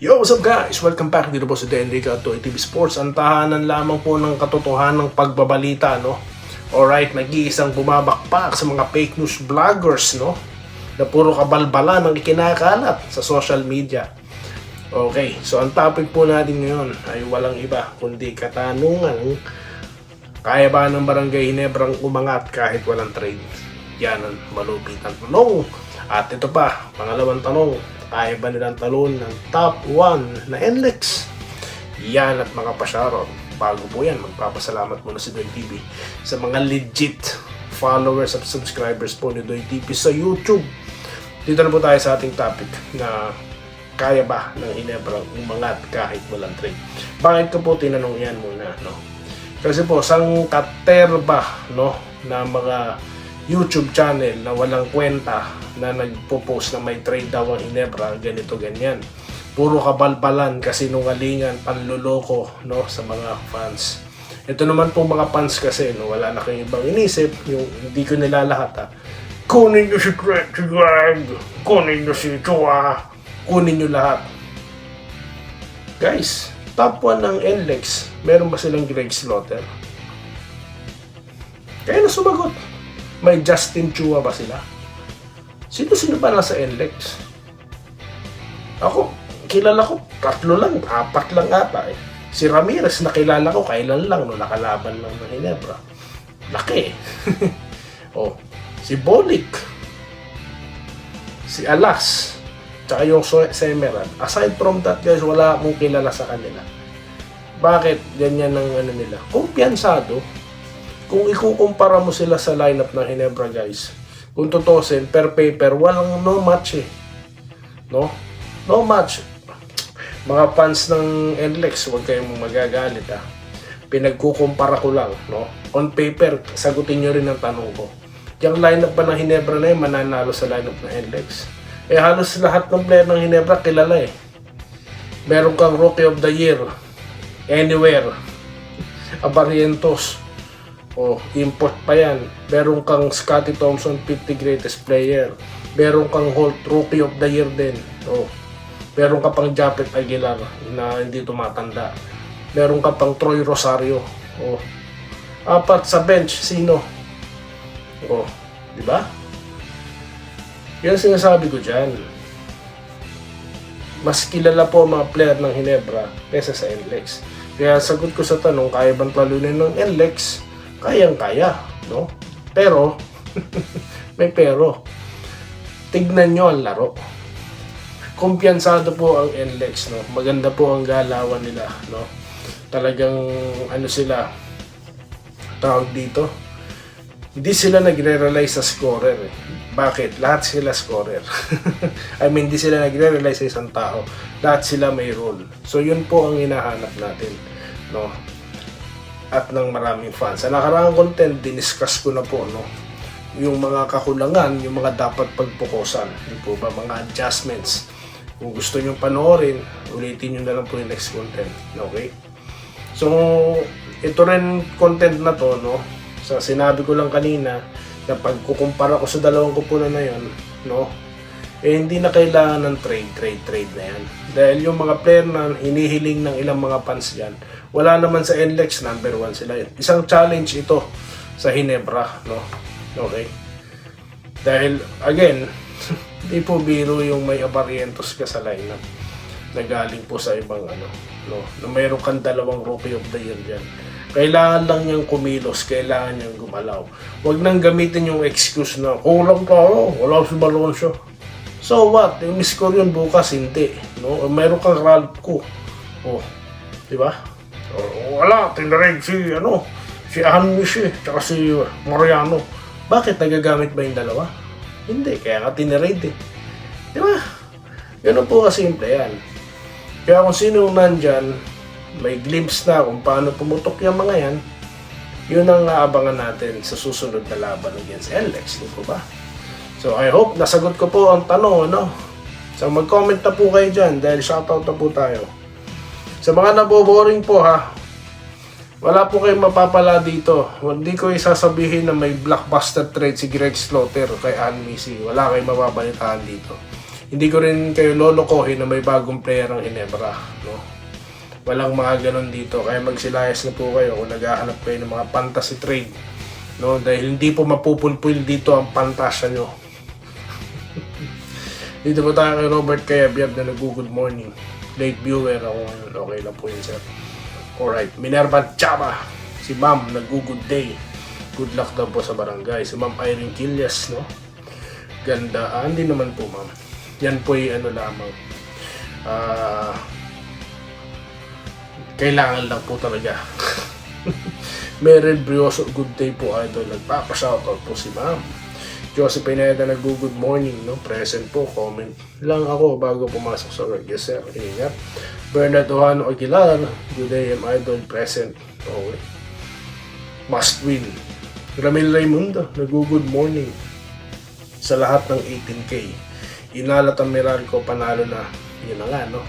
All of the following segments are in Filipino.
Yo, what's up guys? Welcome back dito po sa Enrique at TV Sports. Ang tahanan lamang po ng katotohanan ng pagbabalita, no? Alright, nag-iisang bumabakpak sa mga fake news vloggers, no? Na puro kabalbala ng ikinakalat sa social media. Okay, so ang topic po natin ngayon ay walang iba kundi katanungan. Kaya ba ng Barangay Hinebrang umangat kahit walang trade? Yan ang malupitan tanong. At ito pa, pangalawang tanong. Kaya ba nilang talon ng top 1 na NLEX? Yan at mga pasyaron. Bago po yan, magpapasalamat muna si Doy TV sa mga legit followers at subscribers po ni Doy TV sa YouTube. Dito na po tayo sa ating topic na kaya ba ng Hinebrang umangat kahit walang trade? Bakit ko po tinanong yan muna, no? Kasi po, sangkaterba, no, na mga YouTube channel na walang kwenta na nagpo-post na may trade daw ang Hinebra, ganito ganyan. Puro kabalbalan, kasinungalingan, panluloko, no, sa mga fans. Ito naman pong mga fans kasi, no, wala na kayong ibang inisip, yung hindi ko nilalahat, ha. Kunin nyo si Greg, kunin nyo si Chua, kunin nyo lahat. Guys, top 1 ng NLEX, meron ba silang Greg Slaughter? Kaya na sumagot. May Justin Chua ba sila? Sino-sino ba nasa NLEX? Ako, kilala ko, 3 lang, 4 lang ata eh. Si Ramirez, nakilala ko, kailan lang, no, nakalaban lang ng Hinebra. Laki. Oh, si Bolik, si Alas, tsaka yung Semeran. Aside from that, guys, wala akong kilala sa kanila. Bakit ganyan ang ano nila? Kumpiyansado. Kung ikukumpara mo sila sa lineup ng Hinebra, guys, kung tutusin, per paper, walang no match eh. No? No match. Mga fans ng NLEX, huwag kayong magagalit ha. Pinagkukumpara ko lang, no? On paper, sagutin nyo rin ang tanong ko. Yung lineup ba ng Hinebra na yun, mananalo sa lineup ng NLEX? Eh halos lahat ng player ng Hinebra kilala eh. Meron kang Rookie of the Year, Anywhere, Abarientos, o import pa yan. Meron kang Scottie Thompson 50 greatest player. Meron kang Holt Rookie of the Year din. O, meron ka pang Japet Aguilar na hindi tumatanda. Meron ka pang Troy Rosario. O, 4 sa bench, sino? O, di ba? Yan sinasabi ko dyan. Mas kilala po ang mga player ng Hinebra kaysa sa NLEX. Kaya sagot ko sa tanong, kaya bang talunin ng NLEX? Kayang-kaya, no? Pero, may pero. Tignan nyo ang laro. Kumpiyansado po ang NLEX, no? Maganda po ang galawan nila, no? Talagang, ano sila, tawag dito, hindi sila nagre-rely sa scorer, eh. Bakit? Lahat sila scorer. I mean, hindi sila nagre-rely sa isang tao. Lahat sila may role. So, yun po ang hinahanap natin, no? At ng maraming fans. Sa nakaraang content, diniscuss ko na po, no, yung mga kakulangan, yung mga dapat pagpukusan. Yung po ba, mga adjustments. Kung gusto nyo panoorin, ulitin nyo na lang po yung next content. Okay? So, ito rin content na to, no, sa sinabi ko lang kanina, na pagkukumpara ko sa dalawang kupunan na yun, no, eh hindi na kailangan ng trade na yan. Dahil yung mga player na hinihiling ng ilang mga fans yan, wala naman sa NLEX, number 1 sila yun. Isang challenge ito sa Hinebra, no? Okay? Dahil, again, hindi po biro yung may Abarientos ka sa lineup na galing po sa ibang ano, no? Na mayroon kang 2 Rookie of the Year dyan. Kailangan lang niyang kumilos, kailangan niyang gumalaw. Huwag nang gamitin yung excuse na, kulang tayo, wala si Balonso. So what? Yung score yun bukas, hindi. No? Mayroon kang Ralph ko. Oh, di ba? Wala, tinareg si Anmish, tsaka si Mariano. Bakit nagagamit ba yung dalawa? Hindi, kaya nga tinareg eh. Di ba? Ganun po kasimple yan. Kaya kung sino nandyan, may glimpse na kung paano pumutok yung mga yan, yun ang aabangan natin sa susunod na laban against NLEX, di po ba? So I hope nasagot ko po ang tanong, ano? So mag-comment na po kayo dyan dahil shoutout na po tayo. Sa mga naboboring po ha, wala po kayong mapapala dito. Hindi ko isasabihin na may blockbuster trade si Greg Slaughter kay Ann Missy. Wala kayong mababalitaan dito. Hindi ko rin kayo lolokohin na may bagong player ang Ginebra, no? Walang mga ganun dito, kaya magsilayas na po kayo kung naghahanap kayo ng mga fantasy trade, no? Dahil hindi po mapupulpul dito ang pantasya nyo. Dito po tayo kay Robert Kayabyab na nag-good morning. Late viewer ako ngayon, okay lang po yun, sir. Alright, Minerva Chaba, si ma'am nag-good day. Good luck daw po sa barangay. Si ma'am Irene Quillas, no? Ganda, hindi naman po ma'am. Yan po yung ano lamang. Kailangan lang po talaga. Meryl Brioso, good day po idol. Nagpapashoutout po si ma'am. Joseph Pineda nag-good morning, no? Present po, comment lang ako bago pumasok sa work. Yes sir, ingat. Bernard Ohano Aguilar, good day idol, present. Okay. Must win. Ramil Raimundo, nag-good morning. Sa lahat ng 18K. Inalat ang Meralco, panalo na. Yun na nga, no?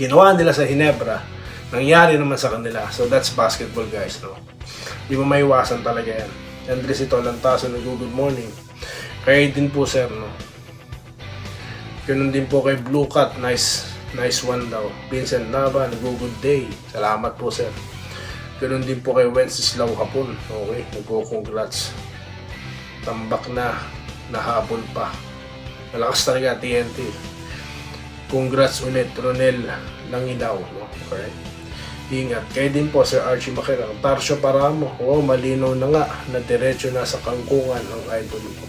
Ginawa nila sa Ginebra, nangyari naman sa kanila. So that's basketball guys, no? Di mo maiwasan talaga yan. Andres ito, Lantaso, nag-good morning. Kaya din po sir, no? Ganun din po kay Blue Cat, nice one daw. Vincent Nava, nag-good day. Salamat po sir. Ganun din po kay Wenceslao Hapon. Okay, nag-congrats. Tambak na, nahabol pa. Malakas talaga TNT. Congrats ulit, Ronel Langilaw, no? Okay. Ingat. Kaya din po, Sir Archie Makirang. Tarsio Paramo. Oh, malinaw na nga na diretso na sa kangkungan ang idol ko.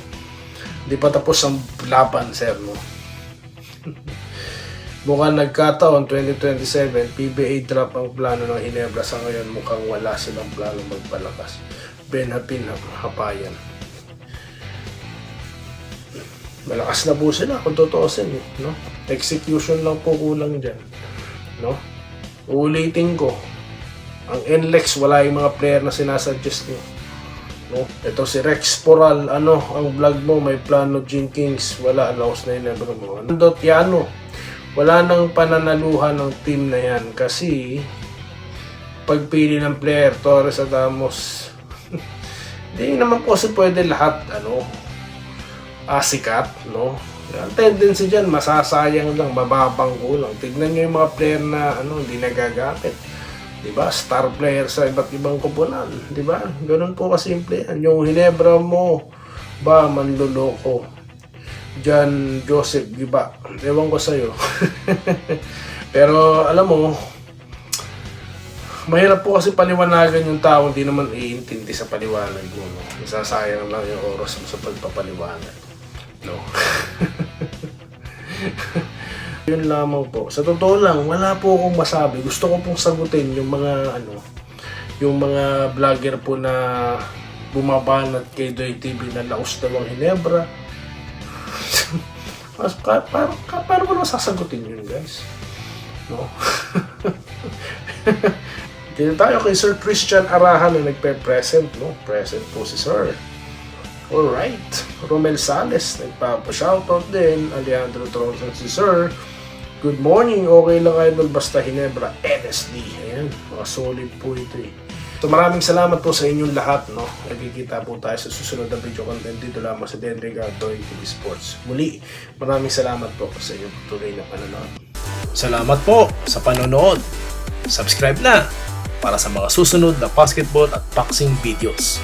Hindi pa tapos ang laban, sir, no? Mukhang nagkataon, 2027, PBA drop ang plano ng Ginebra. Sa ngayon, mukhang wala silang plano magpalakas. Ben Hapin, Hapayan. Malakas na po sila kung totoosin, no? Execution lang po kulang dyan, no? Uulitin ko, ang NLEX wala yung mga player na sinasuggest nyo, no? Ito si Rex Poral, ano, ang vlog mo, may plano Jenkins, wala, alaos na yun, never mo. Andot Yano, wala nang pananaluhan ng team na yan kasi pagpili ng player, Torres Adamos, hindi naman po kasi pwede lahat, ano, sikat, no? Ang tendency dyan, masasayang lang, mababang kulang. Tignan nyo yung mga player na ano, hindi nagagamit. Diba? Star player sa iba't ibang koponan. Diba? Ganun po kasimple yan. Yung Ginebra mo, ba, manluloko. Diyan, Joseph, diba? Ewan ko sa'yo. Pero, alam mo, mahirap po kasi paliwanagan yung tao, hindi naman iintindi sa paliwanag mo. No? Nasasayang lang yung oras mo sa pagpapaliwanag. No. Yun lamang po. Sa totoo lang, wala po akong masabi. Gusto ko pong sagutin yung mga ano, yung mga vlogger po na bumabanat kay Doy TV na laos daw ang Ginebra. Paano ko na sasagutin yun, guys? No. Dito tayo kay Sir Christian Arahan na nagpe-present, no? Present po si Sir. Alright, Romel Sales, nagpapa-shoutout din. Alejandro Tronson, si Sir. Good morning, okay lang idol, basta Ginebra, NSD. Ayan, mga solid po ito eh. So maraming salamat po sa inyong lahat, no? Nagkikita po tayo sa susunod na video content dito lamang sa Denriga Toy TV Sports. Muli, maraming salamat po sa inyong tuloy na panonood. Salamat po sa panonood. Subscribe na para sa mga susunod na basketball at boxing videos.